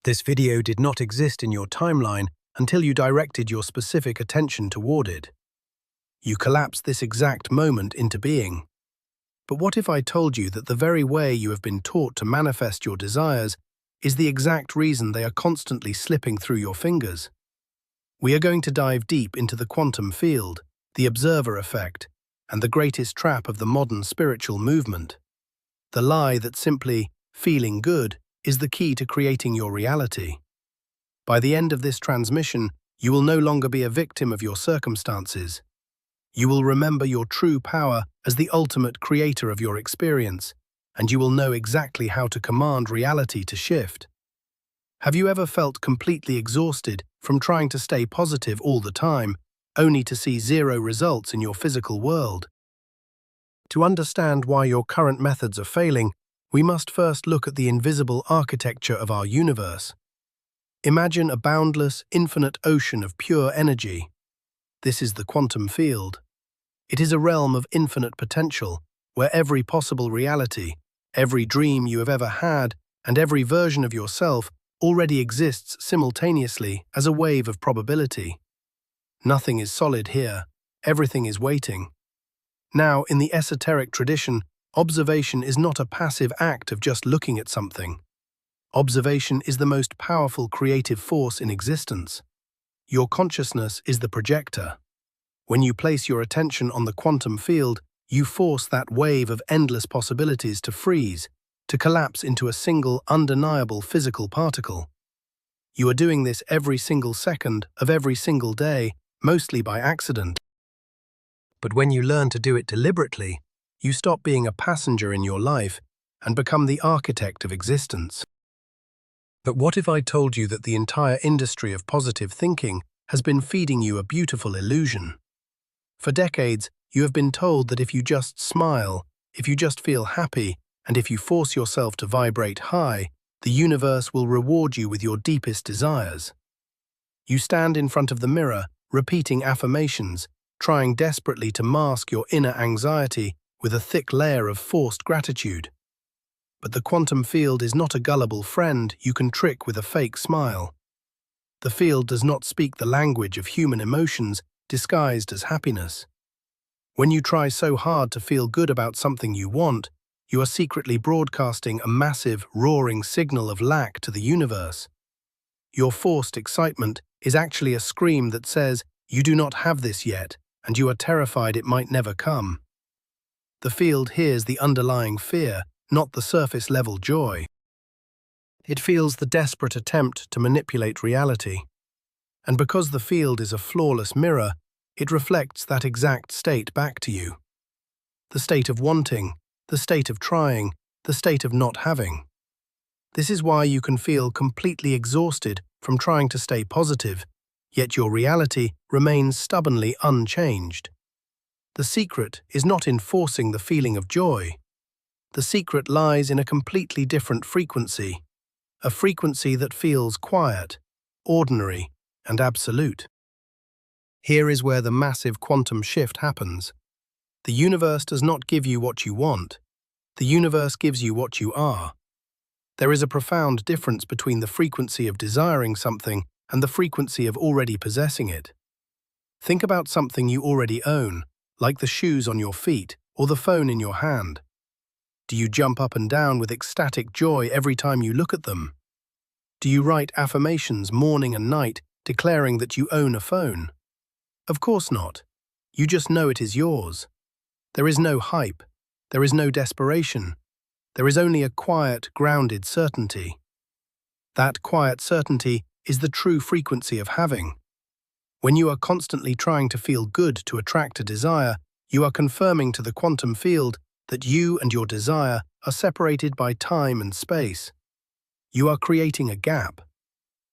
This video did not exist in your timeline until you directed your specific attention toward it. You collapsed this exact moment into being. But what if I told you that the very way you have been taught to manifest your desires is the exact reason they are constantly slipping through your fingers? We are going to dive deep into the quantum field, the observer effect, and the greatest trap of the modern spiritual movement. The lie that simply feeling good is the key to creating your reality. By the end of this transmission, you will no longer be a victim of your circumstances. You will remember your true power as the ultimate creator of your experience, and you will know exactly how to command reality to shift. Have you ever felt completely exhausted from trying to stay positive all the time, only to see zero results in your physical world? To understand why your current methods are failing, we must first look at the invisible architecture of our universe. Imagine a boundless, infinite ocean of pure energy. This is the quantum field. It is a realm of infinite potential, where every possible reality, every dream you have ever had, and every version of yourself already exists simultaneously as a wave of probability. Nothing is solid here. Everything is waiting. Now, in the esoteric tradition, observation is not a passive act of just looking at something. Observation is the most powerful creative force in existence. Your consciousness is the projector. When you place your attention on the quantum field, you force that wave of endless possibilities to freeze, to collapse into a single, undeniable physical particle. You are doing this every single second of every single day, mostly by accident. But when you learn to do it deliberately, you stop being a passenger in your life and become the architect of existence. But what if I told you that the entire industry of positive thinking has been feeding you a beautiful illusion? For decades, you have been told that if you just smile, if you just feel happy, and if you force yourself to vibrate high, the universe will reward you with your deepest desires. You stand in front of the mirror, repeating affirmations, trying desperately to mask your inner anxiety with a thick layer of forced gratitude. But the quantum field is not a gullible friend you can trick with a fake smile. The field does not speak the language of human emotions disguised as happiness. When you try so hard to feel good about something you want, you are secretly broadcasting a massive, roaring signal of lack to the universe. Your forced excitement is actually a scream that says, "You do not have this yet, and you are terrified it might never come." The field hears the underlying fear, not the surface-level joy. It feels the desperate attempt to manipulate reality. And because the field is a flawless mirror, it reflects that exact state back to you. The state of wanting, the state of trying, the state of not having. This is why you can feel completely exhausted from trying to stay positive, yet your reality remains stubbornly unchanged. The secret is not in forcing the feeling of joy. The secret lies in a completely different frequency, a frequency that feels quiet, ordinary, and absolute. Here is where the massive quantum shift happens. The universe does not give you what you want. The universe gives you what you are. There is a profound difference between the frequency of desiring something and the frequency of already possessing it. Think about something you already own, like the shoes on your feet or the phone in your hand. Do you jump up and down with ecstatic joy every time you look at them? Do you write affirmations morning and night declaring that you own a phone? Of course not. You just know it is yours. There is no hype. There is no desperation. There is only a quiet, grounded certainty. That quiet certainty is the true frequency of having. When you are constantly trying to feel good to attract a desire, you are confirming to the quantum field that you and your desire are separated by time and space. You are creating a gap.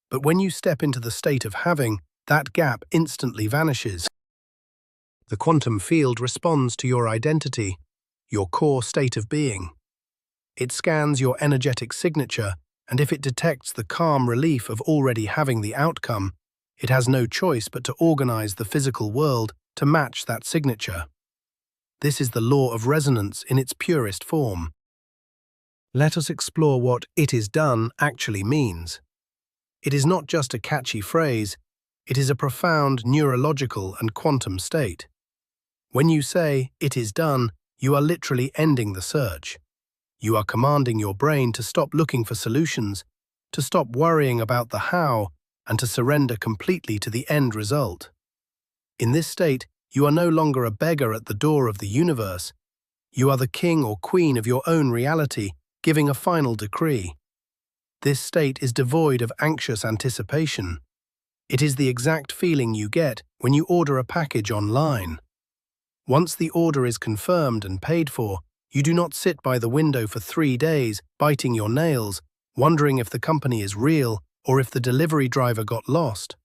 But when you step into the state of having, that gap instantly vanishes. The quantum field responds to your identity, your core state of being. It scans your energetic signature, and if it detects the calm relief of already having the outcome, it has no choice but to organize the physical world to match that signature. This is the law of resonance in its purest form. Let us explore what "it is done" actually means. It is not just a catchy phrase, it is a profound neurological and quantum state. When you say, "it is done," you are literally ending the search. You are commanding your brain to stop looking for solutions, to stop worrying about the how, and to surrender completely to the end result. In this state, you are no longer a beggar at the door of the universe. You are the king or queen of your own reality, giving a final decree. This state is devoid of anxious anticipation. It is the exact feeling you get when you order a package online. Once the order is confirmed and paid for, you do not sit by the window for 3 days, biting your nails, wondering if the company is real or if the delivery driver got lost.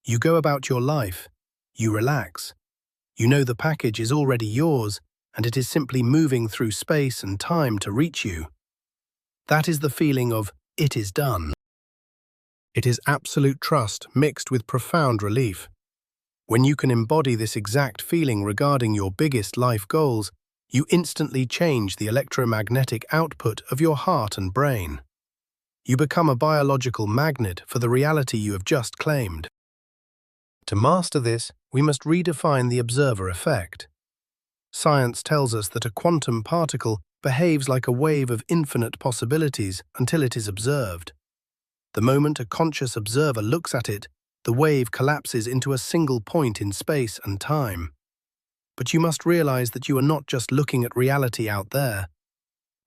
You go about your life. You relax. You know the package is already yours, and it is simply moving through space and time to reach you. That is the feeling of "it is done." It is absolute trust mixed with profound relief. When you can embody this exact feeling regarding your biggest life goals, you instantly change the electromagnetic output of your heart and brain. You become a biological magnet for the reality you have just claimed. To master this, we must redefine the observer effect. Science tells us that a quantum particle behaves like a wave of infinite possibilities until it is observed. The moment a conscious observer looks at it, the wave collapses into a single point in space and time. But you must realize that you are not just looking at reality out there.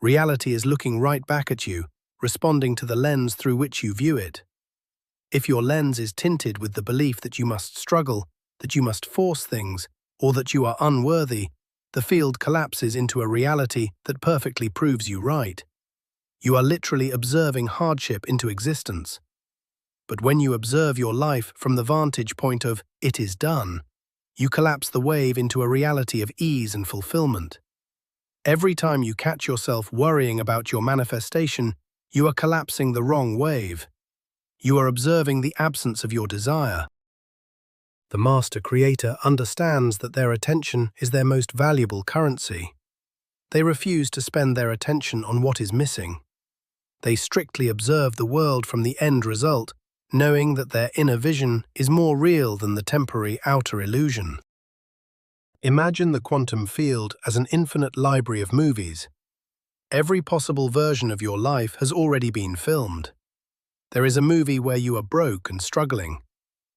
Reality is looking right back at you, responding to the lens through which you view it. If your lens is tinted with the belief that you must struggle, that you must force things, or that you are unworthy, the field collapses into a reality that perfectly proves you right. You are literally observing hardship into existence. But when you observe your life from the vantage point of "it is done," you collapse the wave into a reality of ease and fulfillment. Every time you catch yourself worrying about your manifestation, you are collapsing the wrong wave. You are observing the absence of your desire. The master creator understands that their attention is their most valuable currency. They refuse to spend their attention on what is missing. They strictly observe the world from the end result, knowing that their inner vision is more real than the temporary outer illusion. Imagine the quantum field as an infinite library of movies. Every possible version of your life has already been filmed. There is a movie where you are broke and struggling.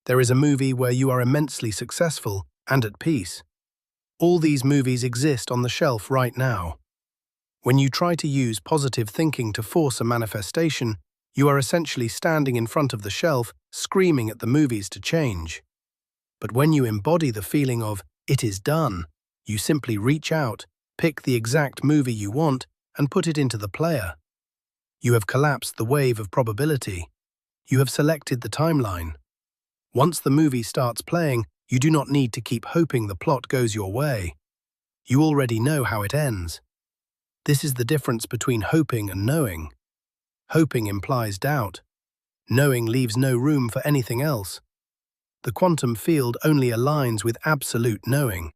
There is a movie where you are immensely successful and at peace. All these movies exist on the shelf right now. When you try to use positive thinking to force a manifestation, you are essentially standing in front of the shelf, screaming at the movies to change. But when you embody the feeling of "it is done," you simply reach out, pick the exact movie you want, and put it into the player. You have collapsed the wave of probability. You have selected the timeline. Once the movie starts playing, you do not need to keep hoping the plot goes your way. You already know how it ends. This is the difference between hoping and knowing. Hoping implies doubt. Knowing leaves no room for anything else. The quantum field only aligns with absolute knowing.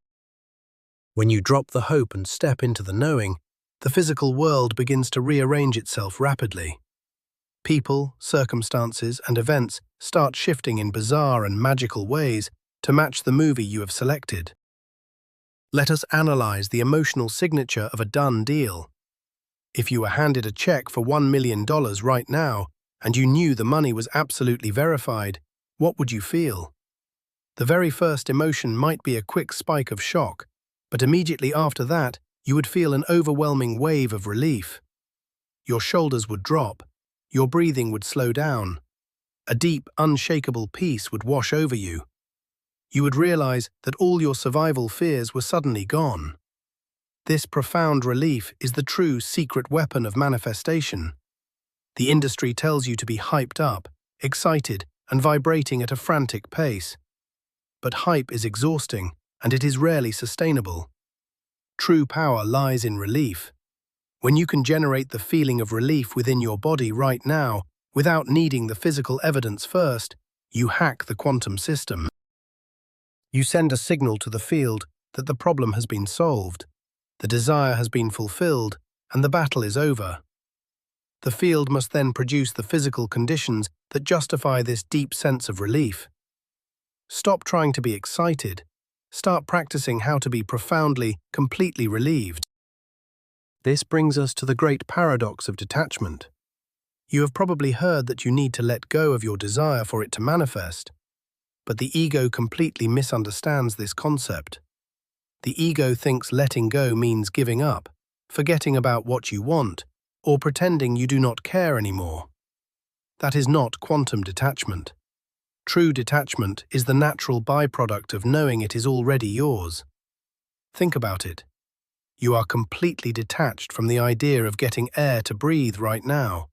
When you drop the hope and step into the knowing, the physical world begins to rearrange itself rapidly. People, circumstances, and events start shifting in bizarre and magical ways to match the movie you have selected. Let us analyze the emotional signature of a done deal. If you were handed a check for $1 million right now, and you knew the money was absolutely verified, what would you feel? The very first emotion might be a quick spike of shock, but immediately after that, you would feel an overwhelming wave of relief. Your shoulders would drop, your breathing would slow down. A deep, unshakable peace would wash over you. You would realize that all your survival fears were suddenly gone. This profound relief is the true secret weapon of manifestation. The industry tells you to be hyped up, excited, and vibrating at a frantic pace. But hype is exhausting, and it is rarely sustainable. True power lies in relief. When you can generate the feeling of relief within your body right now, without needing the physical evidence first, you hack the quantum system. You send a signal to the field that the problem has been solved, the desire has been fulfilled, and the battle is over. The field must then produce the physical conditions that justify this deep sense of relief. Stop trying to be excited. Start practicing how to be profoundly, completely relieved. This brings us to the great paradox of detachment. You have probably heard that you need to let go of your desire for it to manifest, but the ego completely misunderstands this concept. The ego thinks letting go means giving up, forgetting about what you want, or pretending you do not care anymore. That is not quantum detachment. True detachment is the natural byproduct of knowing it is already yours. Think about it. You are completely detached from the idea of getting air to breathe right now.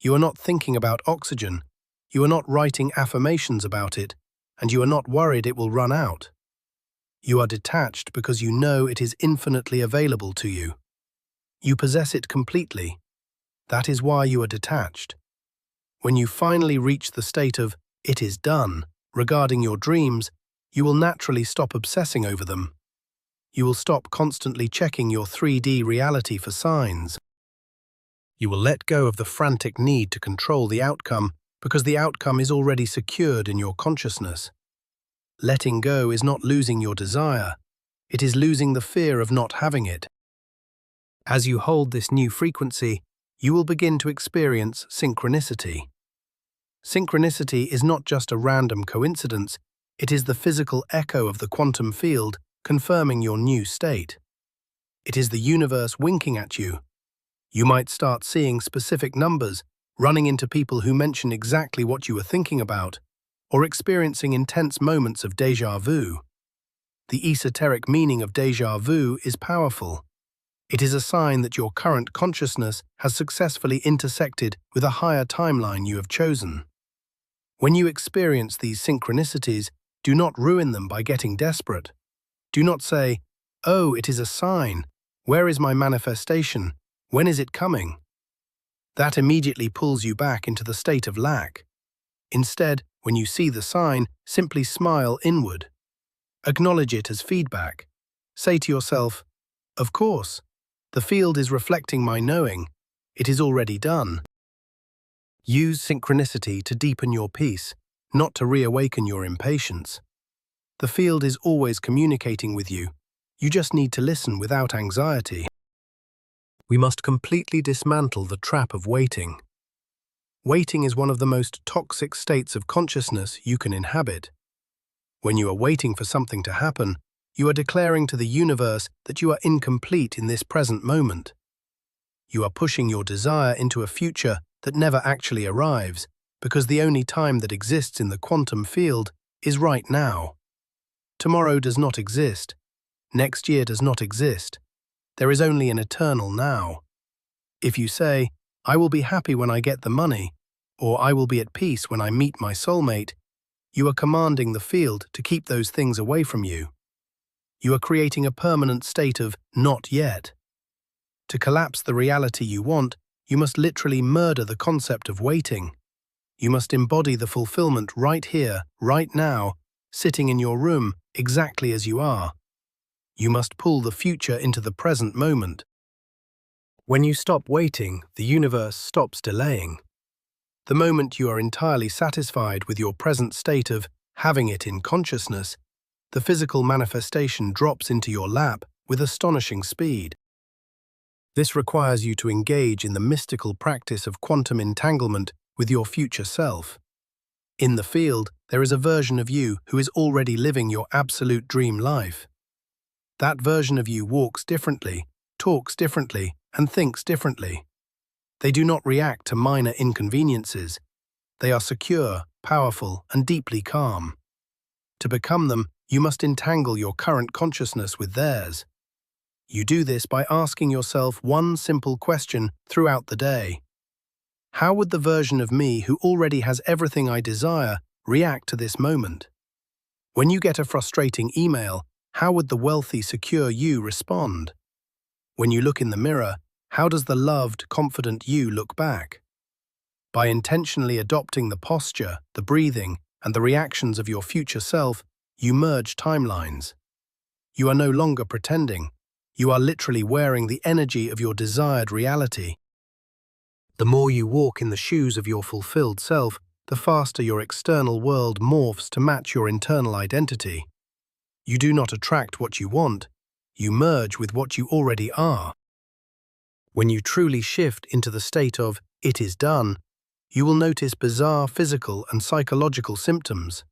You are not thinking about oxygen, you are not writing affirmations about it, and you are not worried it will run out. You are detached because you know it is infinitely available to you. You possess it completely. That is why you are detached. When you finally reach the state of "it is done" regarding your dreams, you will naturally stop obsessing over them. You will stop constantly checking your 3D reality for signs. You will let go of the frantic need to control the outcome because the outcome is already secured in your consciousness. Letting go is not losing your desire, it is losing the fear of not having it. As you hold this new frequency, you will begin to experience synchronicity. Synchronicity is not just a random coincidence, it is the physical echo of the quantum field confirming your new state. It is the universe winking at you. You might start seeing specific numbers, running into people who mention exactly what you were thinking about, or experiencing intense moments of déjà vu. The esoteric meaning of déjà vu is powerful. It is a sign that your current consciousness has successfully intersected with a higher timeline you have chosen. When you experience these synchronicities, do not ruin them by getting desperate. Do not say, "Oh, it is a sign. Where is my manifestation? When is it coming?" That immediately pulls you back into the state of lack. Instead, when you see the sign, simply smile inward. Acknowledge it as feedback. Say to yourself, "Of course, the field is reflecting my knowing. It is already done." Use synchronicity to deepen your peace, not to reawaken your impatience. The field is always communicating with you. You just need to listen without anxiety. We must completely dismantle the trap of waiting. Waiting is one of the most toxic states of consciousness you can inhabit. When you are waiting for something to happen, you are declaring to the universe that you are incomplete in this present moment. You are pushing your desire into a future that never actually arrives, because the only time that exists in the quantum field is right now. Tomorrow does not exist. Next year does not exist. There is only an eternal now. If you say, "I will be happy when I get the money," or "I will be at peace when I meet my soulmate," you are commanding the field to keep those things away from you. You are creating a permanent state of "not yet." To collapse the reality you want, you must literally murder the concept of waiting. You must embody the fulfillment right here, right now, sitting in your room, exactly as you are. You must pull the future into the present moment. When you stop waiting, the universe stops delaying. The moment you are entirely satisfied with your present state of having it in consciousness, the physical manifestation drops into your lap with astonishing speed. This requires you to engage in the mystical practice of quantum entanglement with your future self. In the field, there is a version of you who is already living your absolute dream life. That version of you walks differently, talks differently, and thinks differently. They do not react to minor inconveniences. They are secure, powerful, and deeply calm. To become them, you must entangle your current consciousness with theirs. You do this by asking yourself one simple question throughout the day. How would the version of me who already has everything I desire react to this moment? When you get a frustrating email, how would the wealthy, secure you respond? When you look in the mirror, how does the loved, confident you look back? By intentionally adopting the posture, the breathing, and the reactions of your future self, you merge timelines. You are no longer pretending. You are literally wearing the energy of your desired reality. The more you walk in the shoes of your fulfilled self, the faster your external world morphs to match your internal identity. You do not attract what you want, you merge with what you already are. When you truly shift into the state of "it is done," you will notice bizarre physical and psychological symptoms.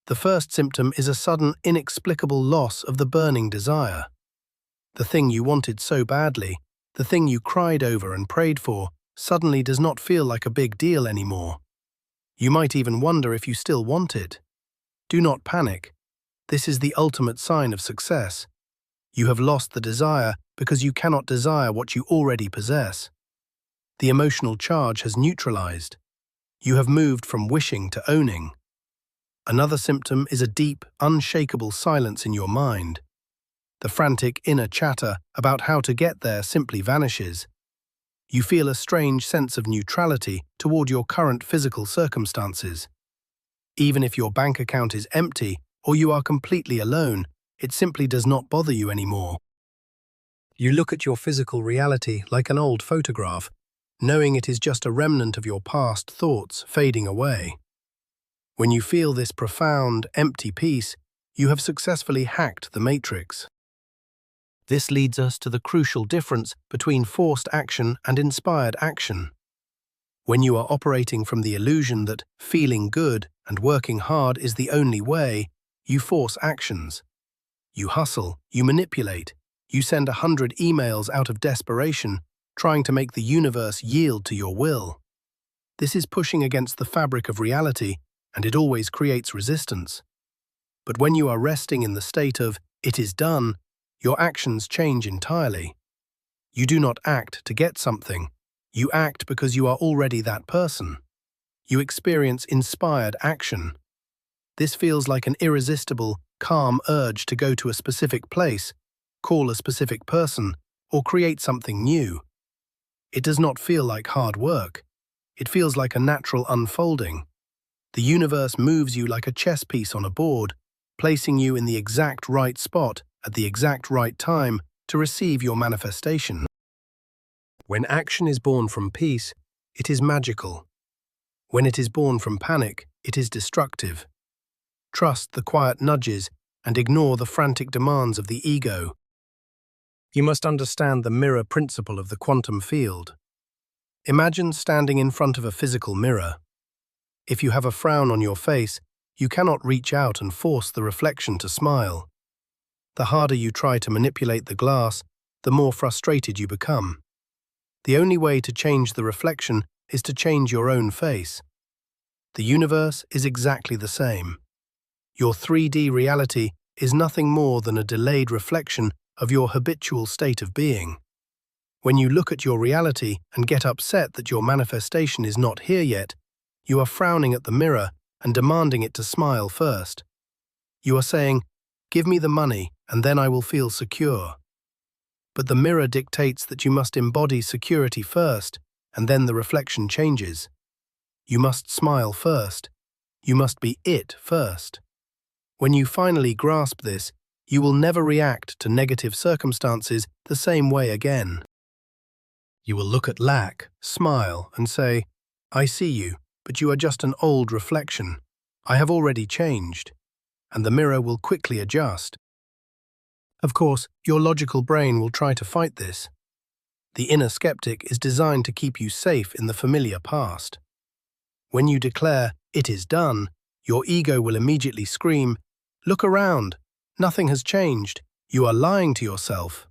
The first symptom is a sudden, inexplicable loss of the burning desire. The thing you wanted so badly, the thing you cried over and prayed for, suddenly does not feel like a big deal anymore. You might even wonder if you still want it. Do not panic. This is the ultimate sign of success. You have lost the desire because you cannot desire what you already possess. The emotional charge has neutralized. You have moved from wishing to owning. Another symptom is a deep, unshakable silence in your mind. The frantic inner chatter about how to get there simply vanishes. You feel a strange sense of neutrality toward your current physical circumstances. Even if your bank account is empty or you are completely alone, it simply does not bother you anymore. You look at your physical reality like an old photograph, knowing it is just a remnant of your past thoughts fading away. When you feel this profound, empty peace, you have successfully hacked the matrix. This leads us to the crucial difference between forced action and inspired action. When you are operating from the illusion that feeling good and working hard is the only way, you force actions. You hustle, you manipulate, you send 100 emails out of desperation, trying to make the universe yield to your will. This is pushing against the fabric of reality, and it always creates resistance. But when you are resting in the state of "it is done," your actions change entirely. You do not act to get something. You act because you are already that person. You experience inspired action. This feels like an irresistible, calm urge to go to a specific place, call a specific person, or create something new. It does not feel like hard work. It feels like a natural unfolding. The universe moves you like a chess piece on a board, placing you in the exact right spot at the exact right time to receive your manifestation. When action is born from peace, it is magical. When it is born from panic, it is destructive. Trust the quiet nudges and ignore the frantic demands of the ego. You must understand the mirror principle of the quantum field. Imagine standing in front of a physical mirror. If you have a frown on your face, you cannot reach out and force the reflection to smile. The harder you try to manipulate the glass, the more frustrated you become. The only way to change the reflection is to change your own face. The universe is exactly the same. Your 3D reality is nothing more than a delayed reflection of your habitual state of being. When you look at your reality and get upset that your manifestation is not here yet, you are frowning at the mirror and demanding it to smile first. You are saying, "Give me the money, and then I will feel secure." But the mirror dictates that you must embody security first, and then the reflection changes. You must smile first. You must be it first. When you finally grasp this, you will never react to negative circumstances the same way again. You will look at lack, smile, and say, "I see you, but you are just an old reflection. I have already changed." And the mirror will quickly adjust. Of course, your logical brain will try to fight this. The inner skeptic is designed to keep you safe in the familiar past. When you declare, "It is done," your ego will immediately scream, "Look around, nothing has changed, you are lying to yourself."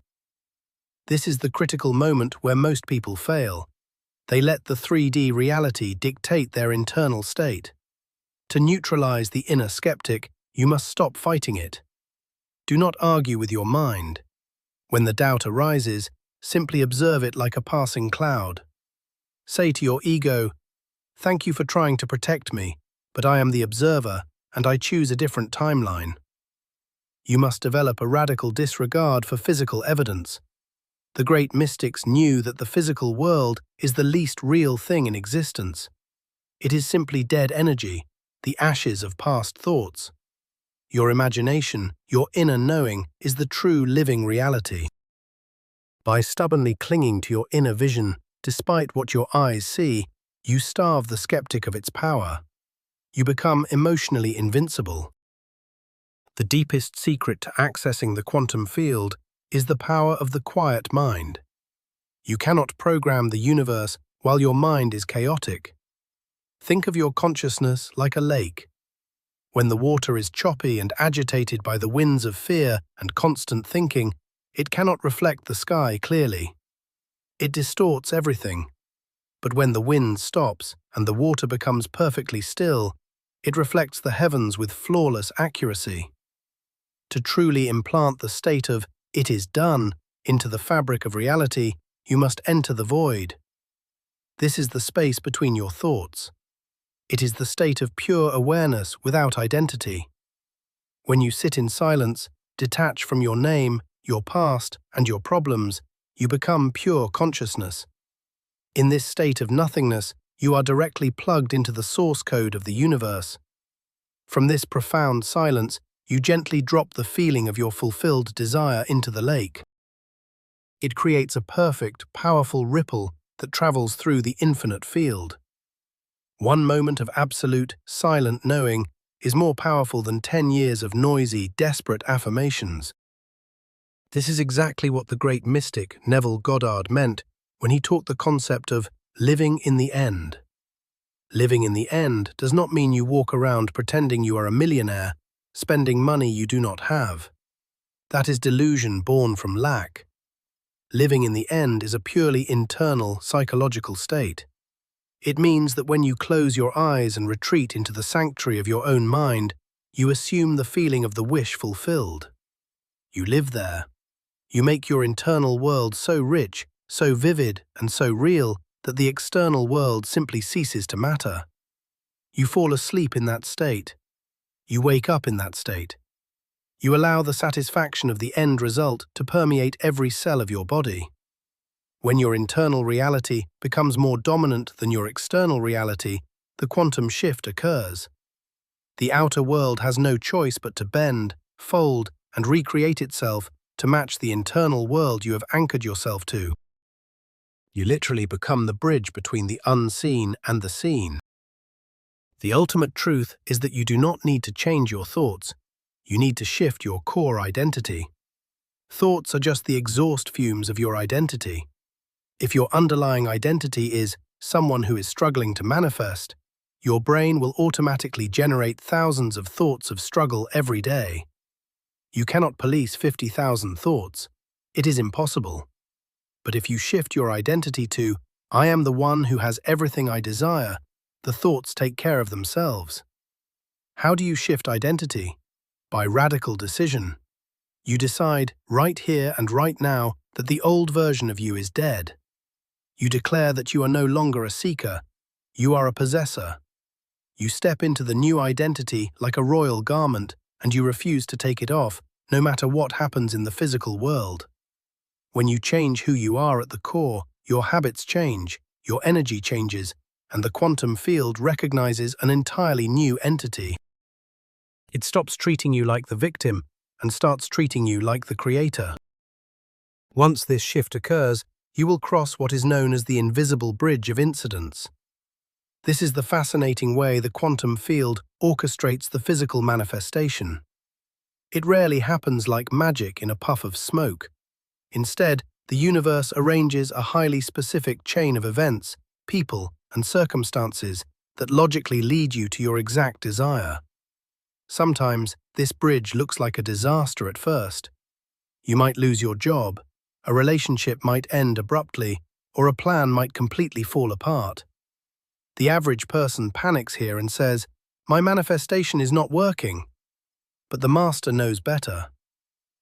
This is the critical moment where most people fail. They let the 3D reality dictate their internal state. To neutralize the inner skeptic, you must stop fighting it. Do not argue with your mind. When the doubt arises, simply observe it like a passing cloud. Say to your ego, "Thank you for trying to protect me, but I am the observer, and I choose a different timeline." You must develop a radical disregard for physical evidence. The great mystics knew that the physical world is the least real thing in existence. It is simply dead energy, the ashes of past thoughts. Your imagination, your inner knowing, is the true living reality. By stubbornly clinging to your inner vision, Despite what your eyes see, you starve the skeptic of its power. You become emotionally invincible. The deepest secret to accessing the quantum field is the power of the quiet mind. You cannot program the universe while your mind is chaotic. Think of your consciousness like a lake. When the water is choppy and agitated by the winds of fear and constant thinking, it cannot reflect the sky clearly. It distorts everything. But when the wind stops and the water becomes perfectly still, it reflects the heavens with flawless accuracy. To truly implant the state of "it is done" into the fabric of reality, you must enter the void. This is the space between your thoughts. It is the state of pure awareness without identity. When you sit in silence, detach from your name, your past, and your problems, you become pure consciousness. In this state of nothingness, you are directly plugged into the source code of the universe. From this profound silence, you gently drop the feeling of your fulfilled desire into the lake. It creates a perfect, powerful ripple that travels through the infinite field. One moment of absolute, silent knowing is more powerful than 10 years of noisy, desperate affirmations. This is exactly what the great mystic Neville Goddard meant when he taught the concept of living in the end. Living in the end does not mean you walk around pretending you are a millionaire, spending money you do not have. That is delusion born from lack. Living in the end is a purely internal, psychological state. It means that when you close your eyes and retreat into the sanctuary of your own mind, you assume the feeling of the wish fulfilled. You live there. You make your internal world so rich, so vivid, and so real that the external world simply ceases to matter. You fall asleep in that state. You wake up in that state. You allow the satisfaction of the end result to permeate every cell of your body. When your internal reality becomes more dominant than your external reality, the quantum shift occurs. The outer world has no choice but to bend, fold, and recreate itself to match the internal world you have anchored yourself to. You literally become the bridge between the unseen and the seen. The ultimate truth is that you do not need to change your thoughts. You need to shift your core identity. Thoughts are just the exhaust fumes of your identity. If your underlying identity is someone who is struggling to manifest, your brain will automatically generate thousands of thoughts of struggle every day. You cannot police 50,000 thoughts. It is impossible. But if you shift your identity to "I am the one who has everything I desire," the thoughts take care of themselves. How do you shift identity? By radical decision. You decide, right here and right now, that the old version of you is dead. You declare that you are no longer a seeker, you are a possessor. You step into the new identity like a royal garment, and you refuse to take it off, no matter what happens in the physical world. When you change who you are at the core, your habits change, your energy changes, and the quantum field recognizes an entirely new entity. It stops treating you like the victim and starts treating you like the creator. Once this shift occurs, you will cross what is known as the invisible bridge of incidence. This is the fascinating way the quantum field orchestrates the physical manifestation. It rarely happens like magic in a puff of smoke. Instead, the universe arranges a highly specific chain of events, people, and circumstances that logically lead you to your exact desire. Sometimes, this bridge looks like a disaster at first. You might lose your job, a relationship might end abruptly, or a plan might completely fall apart. The average person panics here and says, "My manifestation is not working." But the master knows better.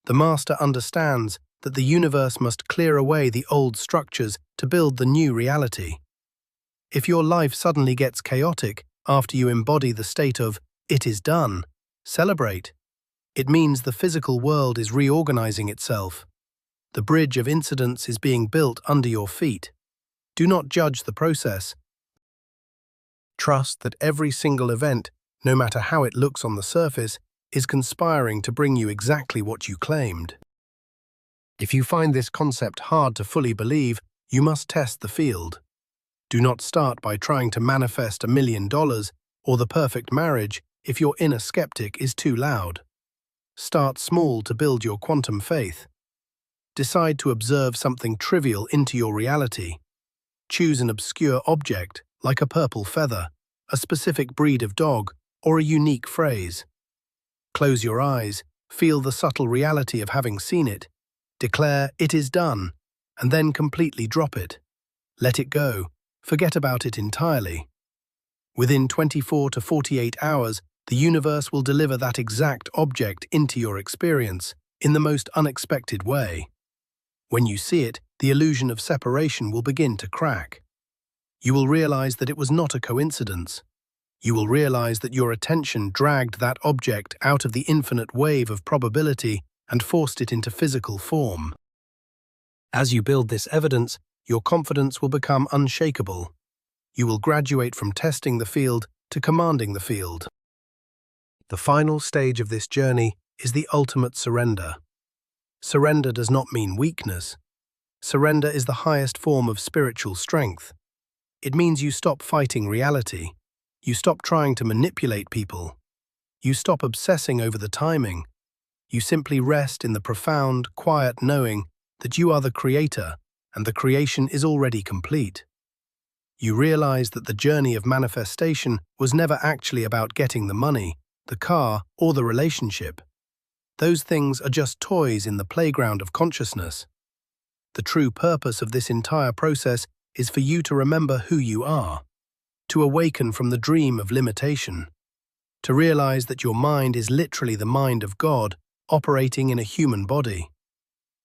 The master understands that the universe must clear away the old structures to build the new reality. If your life suddenly gets chaotic after you embody the state of "it is done," celebrate. It means the physical world is reorganizing itself. The bridge of incidence is being built under your feet. Do not judge the process. Trust that every single event, no matter how it looks on the surface, is conspiring to bring you exactly what you claimed. If you find this concept hard to fully believe, You must test the field. Do not start by trying to manifest $1 million or the perfect marriage if your inner skeptic is too loud. Start small to build your quantum faith. Decide to observe something trivial into your reality. Choose an obscure object, like a purple feather, a specific breed of dog, or a unique phrase. Close your eyes, feel the subtle reality of having seen it, declare "it is done," and then completely drop it. Let it go. Forget about it entirely. Within 24 to 48 hours, the universe will deliver that exact object into your experience in the most unexpected way. When you see it, the illusion of separation will begin to crack. You will realize that it was not a coincidence. You will realize that your attention dragged that object out of the infinite wave of probability and forced it into physical form. As you build this evidence, your confidence will become unshakable. You will graduate from testing the field to commanding the field. The final stage of this journey is the ultimate surrender. Surrender does not mean weakness. Surrender is the highest form of spiritual strength. It means you stop fighting reality. You stop trying to manipulate people. You stop obsessing over the timing. You simply rest in the profound, quiet knowing that you are the creator and the creation is already complete. You realize that the journey of manifestation was never actually about getting the money, the car, or the relationship. Those things are just toys in the playground of consciousness. The true purpose of this entire process is for you to remember who you are, to awaken from the dream of limitation, to realize that your mind is literally the mind of God operating in a human body.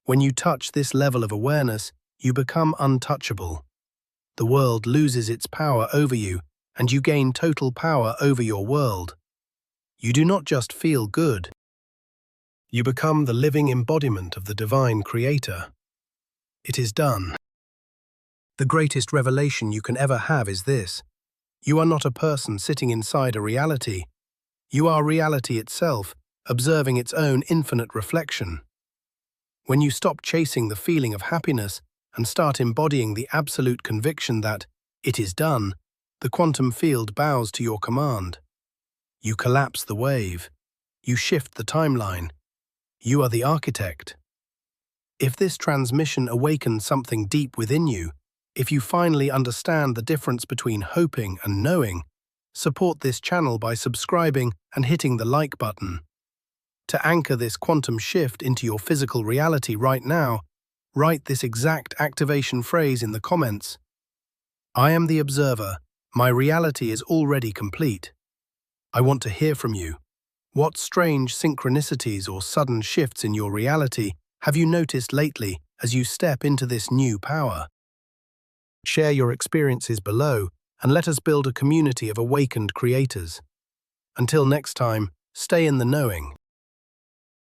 When you touch this level of awareness, you become untouchable. The world loses its power over you, and you gain total power over your world. You do not just feel good. You become the living embodiment of the divine creator. It is done. The greatest revelation you can ever have is this: you are not a person sitting inside a reality. You are reality itself, observing its own infinite reflection. When you stop chasing the feeling of happiness and start embodying the absolute conviction that it is done, the quantum field bows to your command. You collapse the wave. You shift the timeline. You are the architect. If this transmission awakens something deep within you, if you finally understand the difference between hoping and knowing, support this channel by subscribing and hitting the like button. To anchor this quantum shift into your physical reality right now, write this exact activation phrase in the comments. I am the observer. My reality is already complete. I want to hear from you. What strange synchronicities or sudden shifts in your reality have you noticed lately as you step into this new power? Share your experiences below and let us build a community of awakened creators. Until next time, stay in the knowing.